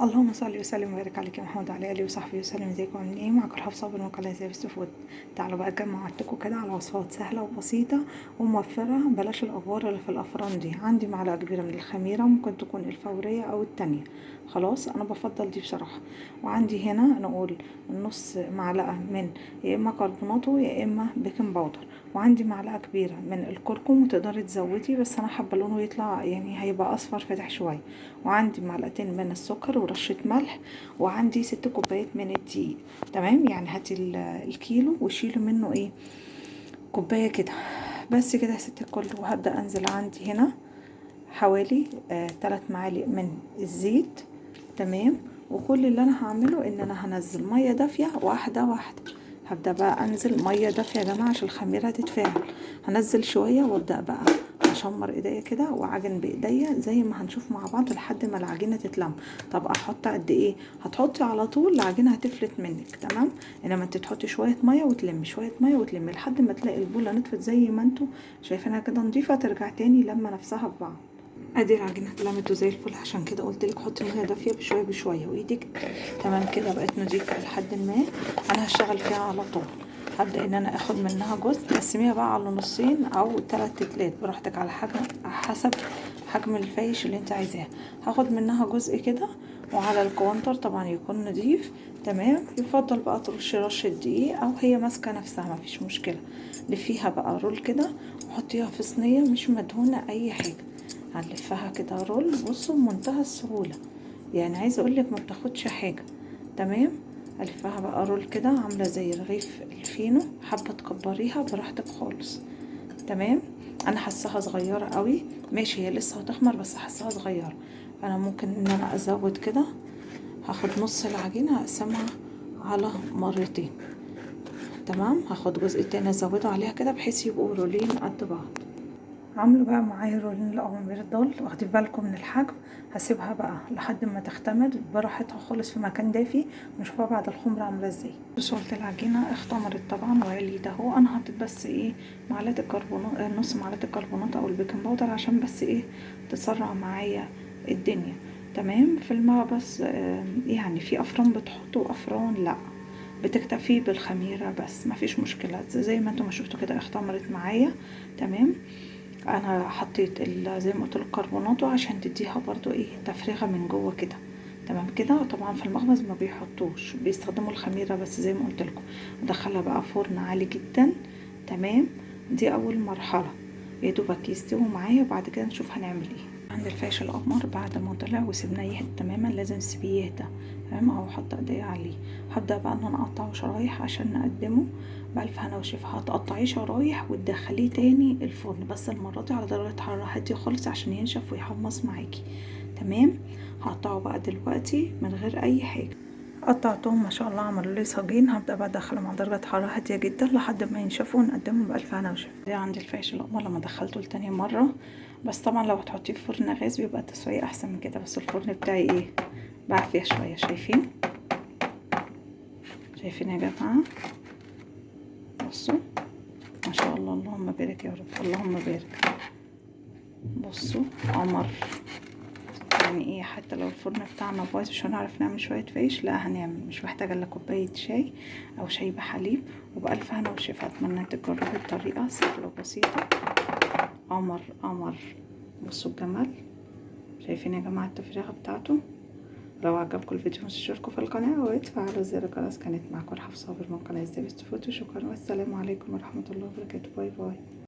اللهم صل وسلم وبارك عليك يا محمد وعلى اله وصحبه وسلم. ازيكم عاملين ايه؟ معاكم رحاب صابر من قناه زي بيست فود. تعالوا بقى جمعتكم كده على وصفات سهله وبسيطه وموفره، بلاش الافوار اللي في الافران دي. عندي معلقه كبيره من الخميره، ممكن تكون الفوريه او التانية، خلاص انا بفضل دي بصراحه. وعندي هنا نقول نص معلقه من يا اما كربوناتو يا اما بيكنج باودر، وعندي معلقه كبيره من الكركم، وتقدري تزودي بس انا حابه لونه يطلع يعني هيبقى اصفر فاتح شويه. وعندي معلقتين من السكر ورشه ملح، وعندي 6 كوبايات من الدقيق. تمام، يعني هاتي الكيلو وشيلي منه ايه كوبايه كده، بس كده يا ست الكل. وهبدا انزل عندي هنا حوالي 3 معالق من الزيت. تمام، وكل اللي انا هعمله ان انا هنزل ميه دافيه واحده واحده. هبدا بقى انزل ميه دافيه يا جماعه عشان الخميره تتفاعل. هنزل شويه وابدا بقى اشمر ايديا كده واعجن بايديا زي ما هنشوف مع بعض لحد ما العجينه تتلم. طب احط قد ايه؟ هتحطي على طول العجينه هتفلت منك، تمام. انما انت تحطي شويه ميه وتلمي، شويه ميه وتلمي لحد ما تلاقي البوله نطفت زي ما انتوا شايفينها كده نضيفه، ترجع تاني لما نفسها في بعض. ادي العجينه اتلمت زي الفل، عشان كده قلت لك حطي ميه دافيه بشويه بشويه وايدك تمام كده بقت نضيفه لحد ما انا هشتغل فيها على طول. هبدا ان انا اخد منها جزء، تقسميها بقى على نصين او 3 تلات براحتك على حسب حجم الفايش اللي انت عايزاه. هاخد منها جزء كده، وعلى الكونتر طبعا يكون نضيف. تمام، يفضل بقى ترشي رشه دقيق او هي ماسكه نفسها مفيش مشكله. لفيها بقى رول كده وحطيها في صينيه مش مدهونه اي حاجه. هنلفها كده رول، بصوا بمنتهى السهوله، يعني عايزه اقولك ما بتاخدش حاجه. تمام، الفها بقى رول كده عامله زي رغيف الفينو، حابه تكبريها براحتك خالص. تمام، انا حاساها صغيره قوي، ماشي هي لسه هتخمر بس حاساها صغيره، فانا ممكن ان انا ازود كده. هاخد نص العجينه اقسمها على مرتين. تمام، هاخد جزء تاني ازوده عليها كده بحيث يبقوا رولين قد بعض. عامله بقى معايا رولين الأوامر دول، واخدين بالكم من الحجم. هسيبها بقى لحد ما تختمر براحتها خالص في مكان دافي، ونشوفها بعد الخمر عامله ازاي. بصوا العجينه اختمرت طبعا وعليت اهو. انا حطيت بس ايه معلقه الكربونات، نص معلقه الكربونات او البيكنج باودر، عشان بس ايه تسرع معايا الدنيا. تمام، في الماء بس يعني في افران بتحطوا افران لا، بتكتفي بالخميره بس مفيش مشكله. زي ما انتم ما شفتوا كده اختمرت معايا. تمام، انا حطيت زي ما قلت لك كربوناتو عشان تديها برضو ايه تفريغه من جوه كده. تمام كده، طبعا في المخبز ما بيحطوش، بيستخدموا الخميره بس زي ما قلت لكم. ادخلها بقى فرن عالي جدا. تمام، دي اول مرحله، يا دوبك يستووا معايا وبعد كده نشوف هنعمل ايه. عند الفاش الاحمر بعد ما طلع وسيبناه يهدى تماما، لازم تسيبيه يهدى. تمام، او احط ايديا عليه. هبدا بقى ان انا اقطعه شرايح عشان نقدمه بألف هنا وشفا. هتقطعيه شرايح وتدخليه تاني الفرن، بس المرة دي على درجة حرارة هادية خالص عشان ينشف ويحمص معاكي. تمام، هقطعه بقى دلوقتي من غير اي حاجة. قطعتهم ما شاء الله عملوا لي صاجين. هبدا بقى ادخلهم على درجه حراره هاديه جدا لحد ما ينشفوا ونقدمهم بألف هنا وشفا. دي عندي الفاش الأقمر لما دخلته لتاني مره، بس طبعا لو هتحطيه في فرن غاز بيبقى التسويه احسن من كده. بس الفرن بتاعي ايه بعافيه شويه، شايفين؟ شايفين يا جماعه؟ بصوا ما شاء الله، اللهم بارك يا رب، اللهم بارك. بصوا قمر، يعني ايه حتى لو الفرن بتاعنا بايظ مش هنعرف نعمل شويه فيش، لا هنعمل. مش محتاجه الا كوبايه شاي او شاي بحليب، وبألف هنا وشفا. اتمنى تجربوا الطريقه سهله وبسيطه. قمر قمر، بصوا الجمال. شايفين يا جماعه التفريغه بتاعته؟ لو عجبكم الفيديو تشتركوا في القناه وتفعلوا زر الجرس. كانت معكم رحاب صابر من قناه زي بيست فود، وشكرا والسلام عليكم ورحمه الله وبركاته. باي باي.